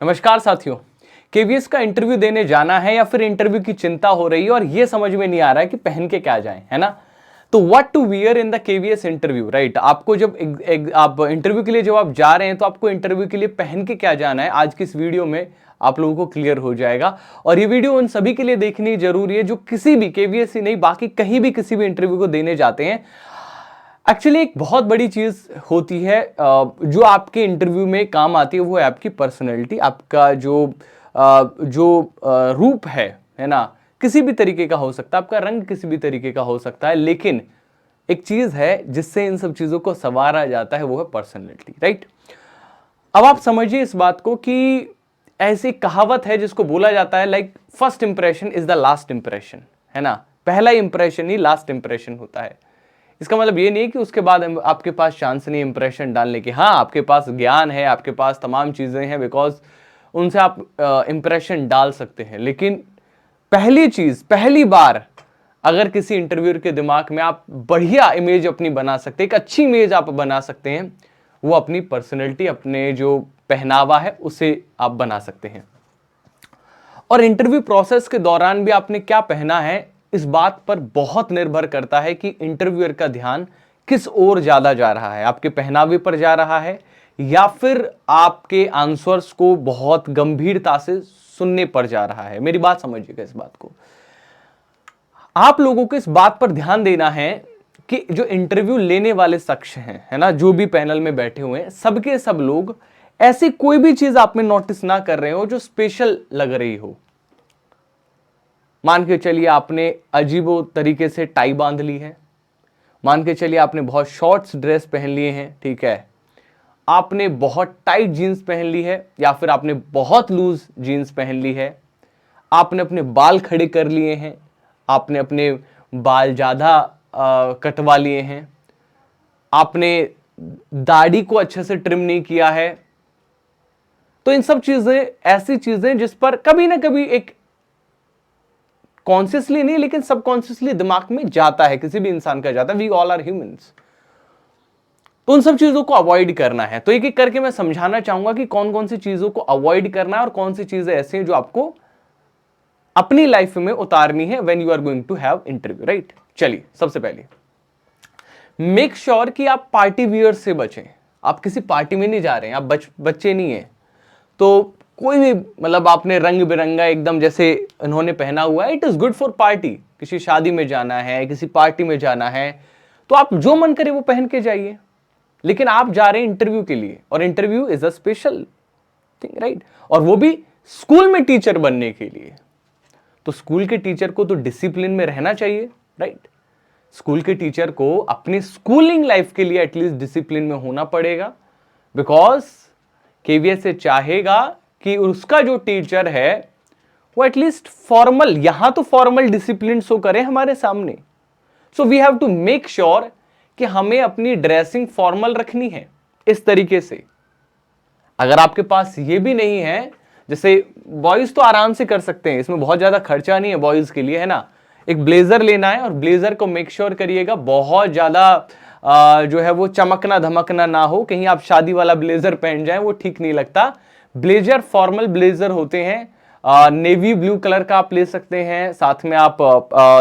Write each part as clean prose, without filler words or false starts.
नमस्कार साथियों। केवीएस का इंटरव्यू देने जाना है या फिर इंटरव्यू की चिंता हो रही है और ये समझ में नहीं आ रहा है कि पहन के क्या जाएं, है ना। तो what to wear in the KVS interview, right. आपको जब आप इंटरव्यू के लिए जब आप जा रहे हैं तो आपको इंटरव्यू के लिए पहन के क्या जाना है, आज की इस वीडियो में आप लोगों को क्लियर हो जाएगा। और ये वीडियो उन सभी के लिए देखनी जरूरी है जो किसी भी केवीएस ही नहीं बाकी कहीं भी किसी भी इंटरव्यू को देने जाते हैं। एक्चुअली एक बहुत बड़ी चीज होती है जो आपके इंटरव्यू में काम आती है, वो है आपकी पर्सनैलिटी। आपका जो रूप है ना, किसी भी तरीके का हो सकता है, आपका रंग किसी भी तरीके का हो सकता है, लेकिन एक चीज है जिससे इन सब चीजों को संवारा जाता है, वो है पर्सनैलिटी, राइट। अब आप समझिए इस बात को कि ऐसी कहावत है जिसको बोला जाता है like first impression is the last impression, है ना। पहला इंप्रेशन ही लास्ट इंप्रेशन होता है। इसका मतलब ये नहीं है कि उसके बाद आपके पास चांस नहीं इंप्रेशन डालने की। हाँ, आपके पास ज्ञान है, आपके पास तमाम चीजें हैं, बिकॉज उनसे आप इंप्रेशन डाल सकते हैं। लेकिन पहली चीज, पहली बार अगर किसी इंटरव्यूअर के दिमाग में आप बढ़िया इमेज अपनी बना सकते हैं, एक अच्छी इमेज आप बना सकते हैं, वो अपनी पर्सनैलिटी, अपने जो पहनावा है उसे आप बना सकते हैं। और इंटरव्यू प्रोसेस के दौरान भी आपने क्या पहना है, इस बात पर बहुत निर्भर करता है कि इंटरव्यूअर का ध्यान किस ओर ज्यादा जा रहा है। आपके पहनावे पर जा रहा है या फिर आपके आंसर्स को बहुत गंभीरता से सुनने पर जा रहा है। मेरी बात समझिएगा इस बात को। आप लोगों को इस बात पर ध्यान देना है कि जो इंटरव्यू लेने वाले शख्स हैं, है ना, जो भी पैनल में बैठे हुए हैं, सबके सब लोग ऐसी कोई भी चीज आप में नोटिस ना कर रहे हो जो स्पेशल लग रही हो। मान के चलिए आपने अजीबो तरीके से टाई बांध ली है, मान के चलिए आपने बहुत शॉर्ट्स ड्रेस पहन लिए हैं, ठीक है, आपने बहुत टाइट जीन्स पहन ली है या फिर आपने बहुत लूज जीन्स पहन ली है, आपने अपने बाल खड़े कर लिए हैं, आपने अपने बाल ज्यादा कटवा लिए हैं, आपने दाढ़ी को अच्छे से ट्रिम नहीं किया है। तो इन सब चीजें ऐसी चीजें जिस पर कभी ना कभी एक कॉन्शियसली नहीं लेकिन सबकॉन्शियसली दिमाग में जाता है, किसी भी इंसान का जाता है। We all are humans. तो उन सब चीजों को अवॉइड करना है। तो एक एक करके मैं समझाना चाहूंगा कि कौन कौन सी चीजों को अवॉइड करना है और कौन सी चीजें ऐसी हैं जो आपको अपनी लाइफ में उतारनी है when you are going to have interview, right. चलिए, सबसे पहले मेक श्योर कि आप पार्टी वियर से बचें। आप किसी पार्टी में नहीं जा रहे हैं, आप बच्चे नहीं है, तो कोई भी मतलब आपने रंग बिरंगा एकदम जैसे इन्होंने पहना हुआ है, it is good for party. किसी शादी में जाना है, किसी पार्टी में जाना है, तो आप जो मन करे वो पहन के जाइए। लेकिन आप जा रहे हैं इंटरव्यू के लिए, और interview is a special thing, right. और वो भी स्कूल में टीचर बनने के लिए। तो स्कूल के टीचर को तो डिसिप्लिन में रहना चाहिए, राइट। स्कूल के टीचर को अपनी स्कूलिंग लाइफ के लिए एटलीस्ट डिसिप्लिन में होना पड़ेगा, बिकॉज केवीएस से चाहेगा कि उसका जो टीचर है वो एटलीस्ट फॉर्मल, यहां तो फॉर्मल डिसिप्लिन शो करे हमारे सामने। So we have to make sure कि हमें अपनी ड्रेसिंग फॉर्मल रखनी है इस तरीके से। अगर आपके पास ये भी नहीं है, जैसे बॉयज तो आराम से कर सकते हैं, इसमें बहुत ज्यादा खर्चा नहीं है बॉयज के लिए, है ना। एक ब्लेजर लेना है और ब्लेजर को मेक श्योर करिएगा बहुत ज्यादा जो है वो चमकना धमकना ना हो। कहीं आप शादी वाला ब्लेजर पहन जाएं, वो ठीक नहीं लगता। ब्लेजर फॉर्मल ब्लेजर होते हैं, नेवी ब्लू कलर का आप ले सकते हैं। साथ में आप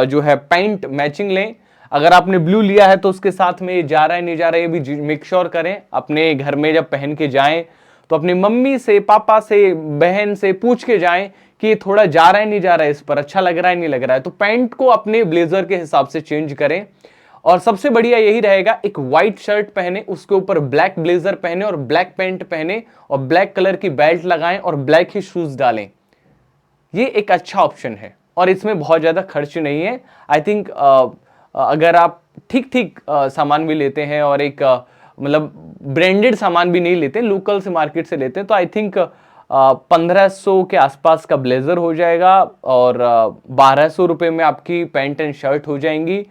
जो है पैंट मैचिंग लें। अगर आपने ब्लू लिया है तो उसके साथ में ये जा रहा है नहीं जा रहा है ये भी मेक श्योर करें। अपने घर में जब पहन के जाएं तो अपनी मम्मी से, पापा से, बहन से पूछ के जाएं कि ये थोड़ा जा रहा है नहीं जा रहा है, इस पर अच्छा लग रहा है नहीं लग रहा है। तो पैंट को अपने ब्लेजर के हिसाब से चेंज करें। और सबसे बढ़िया यही रहेगा, एक व्हाइट शर्ट पहने, उसके ऊपर ब्लैक ब्लेजर पहने और ब्लैक पैंट पहने और ब्लैक कलर की बेल्ट लगाएं और ब्लैक ही शूज डालें। ये एक अच्छा ऑप्शन है और इसमें बहुत ज्यादा खर्च नहीं है। आई थिंक अगर आप ठीक ठीक सामान भी लेते हैं और एक मतलब ब्रांडेड सामान भी नहीं लेते, लोकल से मार्केट से लेते हैं, तो आई थिंक 1500 के आसपास का ब्लेजर हो जाएगा और 1200 रुपए में आपकी पैंट एंड शर्ट हो जाएंगी।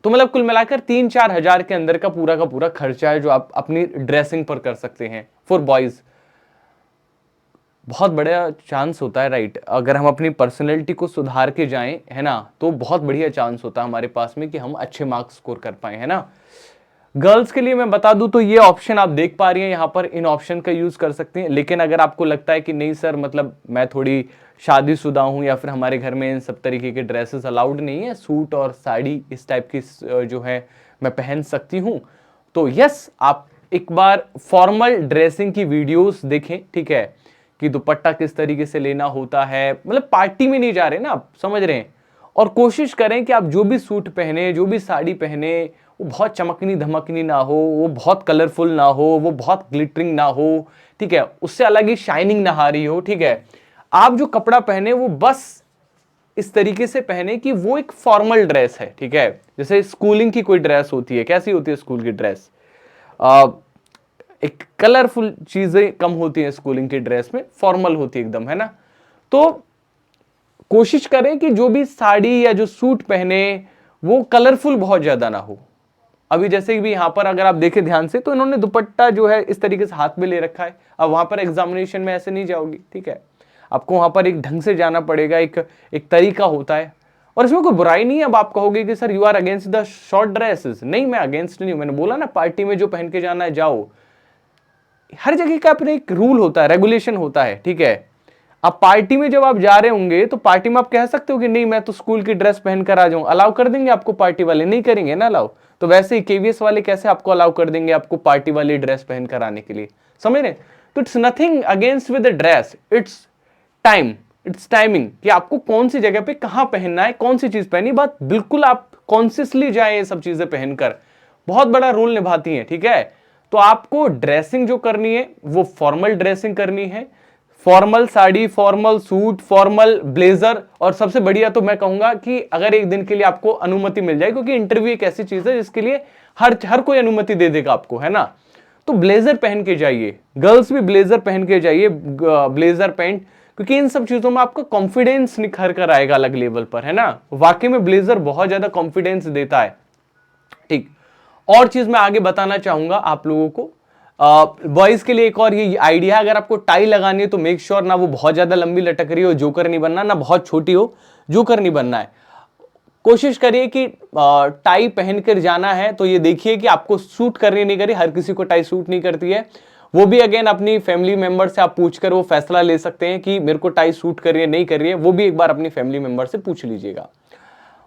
तो मतलब कुल मिलाकर 3-4 हजार के अंदर का पूरा खर्चा है जो आप अपनी ड्रेसिंग पर कर सकते हैं फॉर बॉयज। बहुत बड़ा चांस होता है, राइट। अगर हम अपनी पर्सनैलिटी को सुधार के जाएं, है ना, तो बहुत बढ़िया चांस होता है हमारे पास में कि हम अच्छे मार्क्स स्कोर कर पाए, है ना। गर्ल्स के लिए मैं बता दूं तो ये ऑप्शन आप देख पा रही हैं यहां पर, इन ऑप्शन का यूज कर सकती हैं। लेकिन अगर आपको लगता है कि नहीं सर मतलब मैं थोड़ी शादीशुदा हूं या फिर हमारे घर में इन सब तरीके के ड्रेसेस अलाउड नहीं है, सूट और साड़ी इस टाइप की जो है मैं पहन सकती हूं, तो यस आप एक बार फॉर्मल ड्रेसिंग की वीडियोस देखें, ठीक है, कि दुपट्टा किस तरीके से लेना होता है, मतलब पार्टी में नहीं जा रहे ना आप, समझ रहे हैं। और कोशिश करें कि आप जो भी सूट पहने, जो भी साड़ी पहने, वो बहुत चमकनी धमकनी ना हो, वो बहुत कलरफुल ना हो, वो बहुत ग्लिटरिंग ना हो, ठीक है, उससे अलग ही शाइनिंग ना आ रही हो, ठीक है। आप जो कपड़ा पहने वो बस इस तरीके से पहने कि वो एक फॉर्मल ड्रेस है, ठीक है। जैसे स्कूलिंग की कोई ड्रेस होती है, कैसी होती है स्कूल की ड्रेस, एक कलरफुल चीजें कम होती हैं स्कूलिंग की ड्रेस में, फॉर्मल होती है एकदम, है ना। तो कोशिश करें कि जो भी साड़ी या जो सूट पहने वो कलरफुल बहुत ज्यादा ना हो। अभी जैसे भी यहां पर अगर आप देखें ध्यान से तो इन्होंने दुपट्टा जो है इस तरीके से हाथ में ले रखा है। अब वहां पर एग्जामिनेशन में ऐसे नहीं जाओगी, ठीक है, आपको वहां पर एक ढंग से जाना पड़ेगा, एक तरीका होता है। और इसमें कोई बुराई नहीं है। अब आप कहोगे कि sir you are against the short dresses, नहीं मैं अगेंस्ट नहीं हूं, मैंने बोला ना पार्टी में जो पहन के जाना है जाओ। हर जगह का अपने एक रूल होता है, रेगुलेशन होता है, ठीक है। अब पार्टी में जब आप जा रहे होंगे तो पार्टी में आप कह सकते हो कि नहीं मैं तो स्कूल की ड्रेस पहनकर आ जाऊं, अलाउ कर देंगे आपको पार्टी वाले? नहीं करेंगे ना अलाउ। तो वैसे ही केवीएस वाले कैसे आपको अलाउ कर देंगे आपको पार्टी वाली ड्रेस पहनकर आने के लिए, समझ रहे? तो it's nothing against with the dress, it's time, it's timing कि आपको कौन सी जगह पे कहां पहनना है, कौन सी चीज पहनी, बात बिल्कुल आप कॉन्शियसली जाए ये सब चीजें पहनकर, बहुत बड़ा रोल निभाती हैं, ठीक है। तो आपको ड्रेसिंग जो करनी है वो फॉर्मल ड्रेसिंग करनी है, formal sari, formal suit, formal blazer. और सबसे बढ़िया तो मैं कहूंगा कि अगर एक दिन के लिए आपको अनुमति मिल जाए, क्योंकि इंटरव्यू एक ऐसी चीज है जिसके लिए हर कोई अनुमति दे देगा आपको, है ना। तो ब्लेजर पहन के जाइए, गर्ल्स भी ब्लेजर पहन के जाइए, ब्लेजर पैंट, क्योंकि इन सब चीजों में आपका कॉन्फिडेंस निखर कर आएगा अलग लेवल पर, है ना। वाकई में ब्लेजर बहुत ज्यादा कॉन्फिडेंस देता है, ठीक। और चीज मैं आगे बताना चाहूंगा आप लोगों को, बॉयज के लिए एक और ये आइडिया, अगर आपको टाई लगानी है तो मेक श्योर ना वो बहुत ज्यादा लंबी लटक रही हो, जोकर नहीं बनना, ना बहुत छोटी हो, जोकर नहीं बनना है। कोशिश करिए कि टाई पहनकर जाना है तो ये देखिए कि आपको सूट करनी नहीं करी, हर किसी को टाई सूट नहीं करती है। वो भी अगेन अपनी फैमिली मेंबर से आप पूछकर वो फैसला ले सकते हैं कि मेरे को टाई सूट कर रही है नहीं कर रही है, वो भी एक बार अपनी फैमिली मेंबर से पूछ लीजिएगा।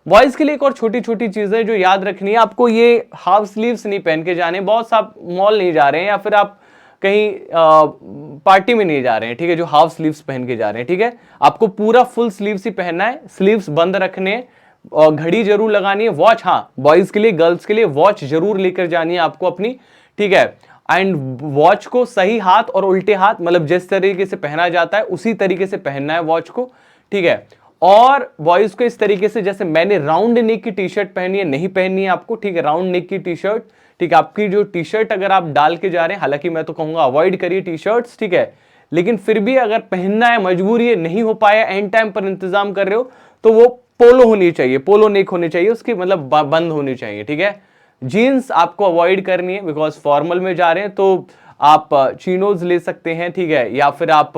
बॉयज के लिए एक और छोटी छोटी चीजें जो याद रखनी है आपको, ये हाफ स्लीव्स नहीं पहन के जाने। बहुत आप मॉल नहीं जा रहे हैं या फिर आप कहीं पार्टी में नहीं जा रहे हैं, ठीक है, जो हाफ स्लीव्स पहन के जा रहे हैं, ठीक है। आपको पूरा फुल स्लीव्स ही पहनना है, स्लीव्स बंद रखने, और घड़ी जरूर लगानी है। वॉच, हाँ बॉयज के लिए, गर्ल्स के लिए वॉच जरूर लेकर जानी है आपको अपनी, ठीक है। एंड वॉच को सही हाथ और उल्टे हाथ, मतलब जिस तरीके से पहना जाता है उसी तरीके से पहनना है वॉच को, ठीक है। और बॉयज को इस तरीके से, जैसे मैंने राउंड नेक की टी शर्ट पहनी है, नहीं पहननी है आपको, ठीक है, राउंड नेक की टी शर्ट, ठीक है। आपकी जो टी शर्ट अगर आप डाल के जा रहे हैं, हालांकि मैं तो कहूंगा अवॉइड करिए टी शर्ट्स, ठीक है, लेकिन फिर भी अगर पहनना है, मजबूरी है, नहीं हो पाया, एंड टाइम पर इंतजाम कर रहे हो, तो वो पोलो होनी चाहिए, पोलो नेक होनी चाहिए उसकी, मतलब बंद होनी चाहिए, ठीक है। जीन्स आपको अवॉइड करनी है बिकॉज फॉर्मल में जा रहे हैं, तो आप चीनोज ले सकते हैं, ठीक है, या फिर आप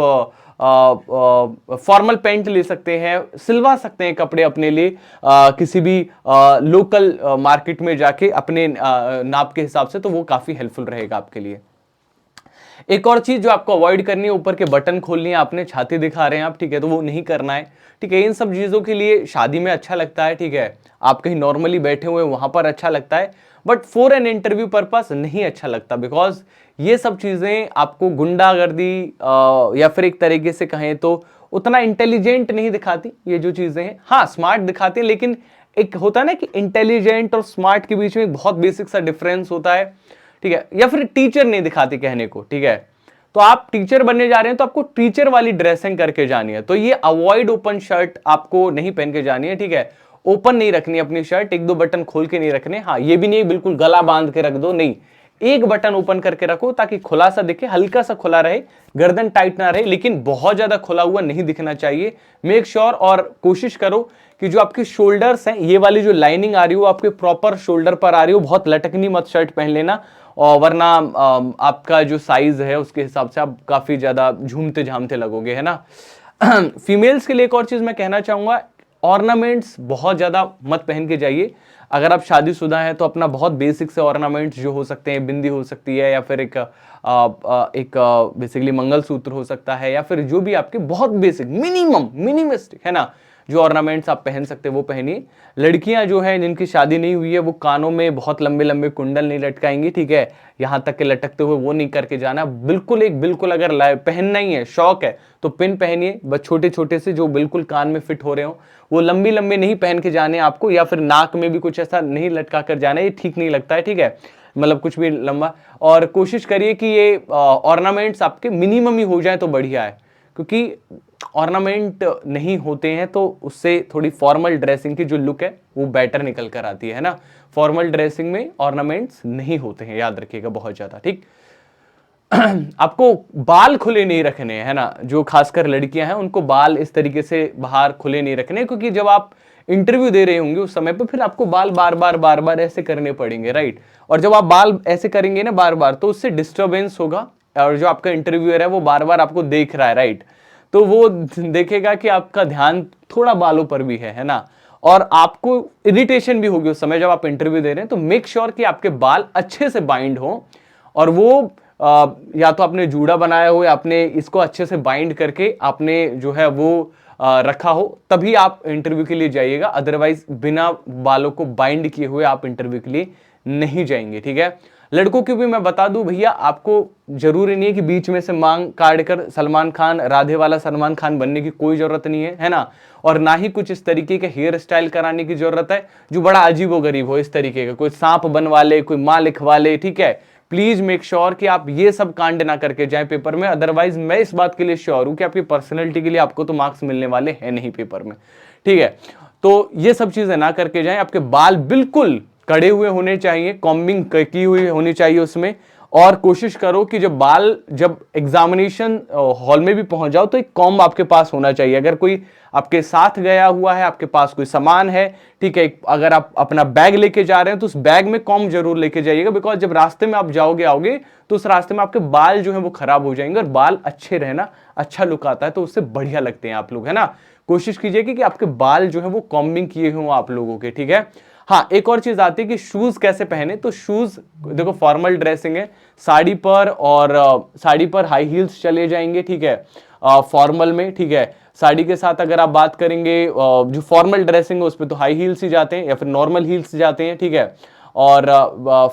फॉर्मल पैंट ले सकते हैं, सिलवा सकते हैं कपड़े अपने लिए किसी भी लोकल मार्केट में जाके अपने नाप के हिसाब से, तो वो काफी हेल्पफुल रहेगा आपके लिए। एक और चीज जो आपको अवॉइड करनी है, ऊपर के बटन खोलनी है आपने, छाती दिखा रहे हैं आप, ठीक है, तो वो नहीं करना है, ठीक है। इन सब चीजों के लिए शादी में अच्छा लगता है, ठीक है, आप कहीं नॉर्मली बैठे हुए वहां पर अच्छा लगता है, but for an interview purpose नहीं अच्छा लगता, बिकॉज ये सब चीजें आपको गुंडागर्दी या फिर एक तरीके से कहें तो उतना इंटेलिजेंट नहीं दिखाती ये जो चीजें हैं। हाँ स्मार्ट दिखाती है, लेकिन एक होता है ना कि इंटेलिजेंट और स्मार्ट के बीच में एक बहुत बेसिक सा डिफरेंस होता है, ठीक है। या फिर टीचर नहीं दिखाती कहने को, ठीक है। तो आप टीचर बनने जा रहे हैं तो आपको टीचर वाली ड्रेसिंग करके जानी है, तो ये अवॉइड ओपन शर्ट आपको नहीं पहन के जानी है, ठीक है। ओपन नहीं रखनी अपनी शर्ट, एक दो बटन खोल के नहीं रखने। हाँ ये भी नहीं बिल्कुल गला बांध के रख दो, नहीं, एक बटन ओपन करके रखो ताकि खुला सा दिखे, हल्का सा खुला रहे, गर्दन टाइट ना रहे, लेकिन बहुत ज्यादा खुला हुआ नहीं दिखना चाहिए। मेक श्योर और कोशिश करो कि जो आपके शोल्डर्स हैं, ये वाली जो लाइनिंग आ रही हो आपके प्रॉपर शोल्डर पर आ रही हो, बहुत लटकनी मत शर्ट पहन लेना, और वरना आपका जो साइज है उसके हिसाब से आप काफी ज्यादा झूमते झामते लगोगे, है ना। फीमेल्स के लिए एक और चीज मैं कहना चाहूंगा, ऑर्नामेंट्स बहुत ज़्यादा मत पहन के जाइए। अगर आप शादीशुदा हैं तो अपना बहुत बेसिक से ऑर्नामेंट्स जो हो सकते हैं, बिंदी हो सकती है, या फिर एक बेसिकली मंगलसूत्र हो सकता है, या फिर जो भी आपके बहुत बेसिक मिनिमिस्टिक है ना, जो ऑर्नामेंट्स आप पहन सकते हैं वो पहनिए। लड़कियां जो है जिनकी शादी नहीं हुई है वो कानों में बहुत लंबे लंबे कुंडल नहीं लटकाएंगी, ठीक है, यहां तक के लटकते हुए वो नहीं करके जाना। बिल्कुल अगर पहनना ही है, शौक है, तो पिन पहनिए, बस छोटे छोटे से जो बिल्कुल कान में फिट हो रहे हो। वो लंबी लंबे नहीं पहन के जाने आपको, या फिर नाक में भी कुछ ऐसा नहीं लटका कर जाना, ये ठीक नहीं लगता है, ठीक है, मतलब कुछ भी लंबा। और कोशिश करिए कि ये ऑर्नामेंट्स आपके मिनिमम ही हो जाए तो बढ़िया है, क्योंकि ऑर्नामेंट नहीं होते हैं तो उससे थोड़ी फॉर्मल ड्रेसिंग की जो लुक है वो बेटर निकल कर आती है ना। फॉर्मल ड्रेसिंग में ऑर्नामेंट्स नहीं होते हैं, याद रखिएगा बहुत ज्यादा, ठीक। आपको बाल खुले नहीं रखने है ना, जो खासकर लड़कियां हैं उनको बाल इस तरीके से बाहर खुले नहीं रखने, क्योंकि जब आप इंटरव्यू दे रहे होंगे उस समय पे फिर आपको बाल बार बार ऐसे करने पड़ेंगे, राइट। और जब आप बाल ऐसे करेंगे ना बार बार, तो उससे डिस्टर्बेंस होगा, और जो आपका इंटरव्यूअर है वो बार बार आपको देख रहा है, राइट, तो वो देखेगा कि आपका ध्यान थोड़ा बालों पर भी है ना, और आपको इरिटेशन भी होगी उस समय जब आप इंटरव्यू दे रहे हैं। तो मेक श्योर कि आपके बाल अच्छे से बाइंड हो, और वो या तो आपने जूड़ा बनाया हो या आपने इसको अच्छे से बाइंड करके आपने जो है वो रखा हो, तभी आप इंटरव्यू के लिए जाइएगा। अदरवाइज बिना बालों को बाइंड किए हुए आप इंटरव्यू के लिए नहीं जाएंगे, ठीक है। लड़कों की भी मैं बता दूं भैया, आपको जरूरी नहीं है कि बीच में से मांग काट कर सलमान खान, राधे वाला सलमान खान बनने की कोई जरूरत नहीं है ना। और ना ही कुछ इस तरीके के हेयर स्टाइल कराने की जरूरत है जो बड़ा अजीबोगरीब हो, इस तरीके का कोई सांप बनवा ले, कोई माँ लिखवा ले, ठीक है। प्लीज मेक श्योर कि आप ये सब कांड ना करके जाएं पेपर में। अदरवाइज मैं इस बात के लिए श्योर हूं कि आपकी पर्सनैलिटी के लिए आपको तो मार्क्स मिलने वाले हैं नहीं पेपर में, ठीक है। तो ये सब चीजें ना करके जाएं। आपके बाल बिल्कुल कड़े हुए होने चाहिए, कॉम्बिंग की हुई होनी चाहिए उसमें। और कोशिश करो कि जब एग्जामिनेशन हॉल में भी पहुंच जाओ तो एक कॉम्ब आपके पास होना चाहिए। अगर कोई आपके साथ गया हुआ है, आपके पास कोई सामान है, ठीक है, अगर आप अपना बैग लेके जा रहे हैं तो उस बैग में कॉम्ब जरूर लेके जाइएगा, बिकॉज जब रास्ते में आप आओगे तो उस रास्ते में आपके बाल जो है वो खराब हो जाएंगे, और बाल अच्छे रहना, अच्छा लुक आता है तो उससे बढ़िया लगते हैं आप लोग, है ना। कोशिश कीजिए कि आपके बाल जो है वो कॉम्बिंग किए हुए आप लोगों के, ठीक है। हाँ, एक और चीज आती है कि शूज कैसे पहने। तो शूज देखो, फॉर्मल ड्रेसिंग है, साड़ी पर हाई हील्स चले जाएंगे, ठीक है, फॉर्मल में, ठीक है। साड़ी के साथ अगर आप बात करेंगे जो फॉर्मल ड्रेसिंग है उस पर तो हाई हील्स ही जाते हैं या फिर नॉर्मल हील्स जाते हैं, ठीक है। और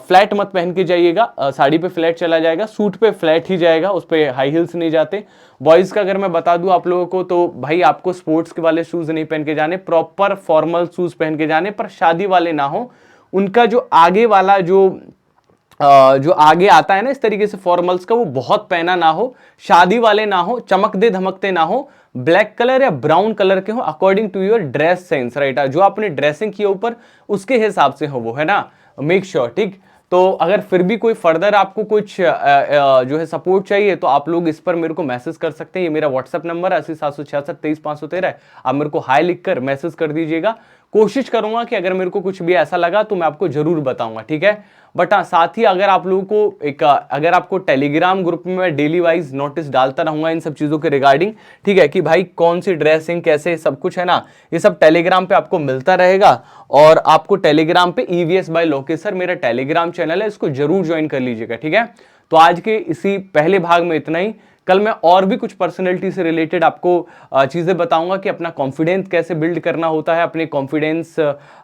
फ्लैट मत पहन के जाइएगा, साड़ी पे फ्लैट चला जाएगा, सूट पे फ्लैट ही जाएगा, उस पे हाई हील्स नहीं जाते। बॉयज का अगर मैं बता दूं आप लोगों को, तो भाई आपको स्पोर्ट्स के वाले शूज नहीं पहन के जाने, प्रॉपर फॉर्मल शूज पहन के जाने, पर शादी वाले ना हो। उनका जो आगे वाला जो आगे आता है ना इस तरीके से फॉर्मल्स का, वो बहुत पहना ना हो, शादी वाले ना हो, चमकते धमकते ना हो, ब्लैक कलर या ब्राउन कलर के हो, according to your dress sense, right. जो आपने ड्रेसिंग किया ऊपर उसके हिसाब से हो वो, है ना, मेक श्योर, ठीक। तो अगर फिर भी कोई फर्दर आपको कुछ जो है सपोर्ट चाहिए तो आप लोग इस पर मेरे को मैसेज कर सकते हैं। ये मेरा व्हाट्सएप नंबर है 8076632513, आप मेरे को हाई लिखकर मैसेज कर दीजिएगा। कोशिश करूंगा कि अगर मेरे को कुछ भी ऐसा लगा तो मैं आपको जरूर बताऊंगा, ठीक है। बट हाँ, साथ ही अगर आप लोगों को अगर आपको टेलीग्राम ग्रुप में मैं डेली वाइज नोटिस डालता रहूंगा इन सब चीजों के रिगार्डिंग, ठीक है, कि भाई कौन सी ड्रेसिंग कैसे सब कुछ है ना, ये सब टेलीग्राम पे आपको मिलता रहेगा। और आपको टेलीग्राम पे EVS बाय लोकेश सर मेरा टेलीग्राम चैनल है, इसको जरूर ज्वाइन कर लीजिएगा, ठीक है। तो आज के इसी पहले भाग में इतना ही। कल मैं और भी कुछ पर्सनैलिटी से रिलेटेड आपको चीजें बताऊंगा कि अपना कॉन्फिडेंस कैसे बिल्ड करना होता है, अपने कॉन्फिडेंस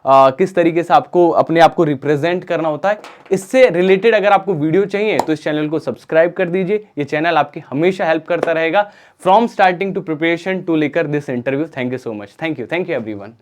किस तरीके से आपको अपने आप को रिप्रेजेंट करना होता है। इससे रिलेटेड अगर आपको वीडियो चाहिए तो इस चैनल को सब्सक्राइब कर दीजिए। ये चैनल आपकी हमेशा हेल्प करता रहेगा from starting to preparation to लेकर this interview. Thank you so much, thank you everyone.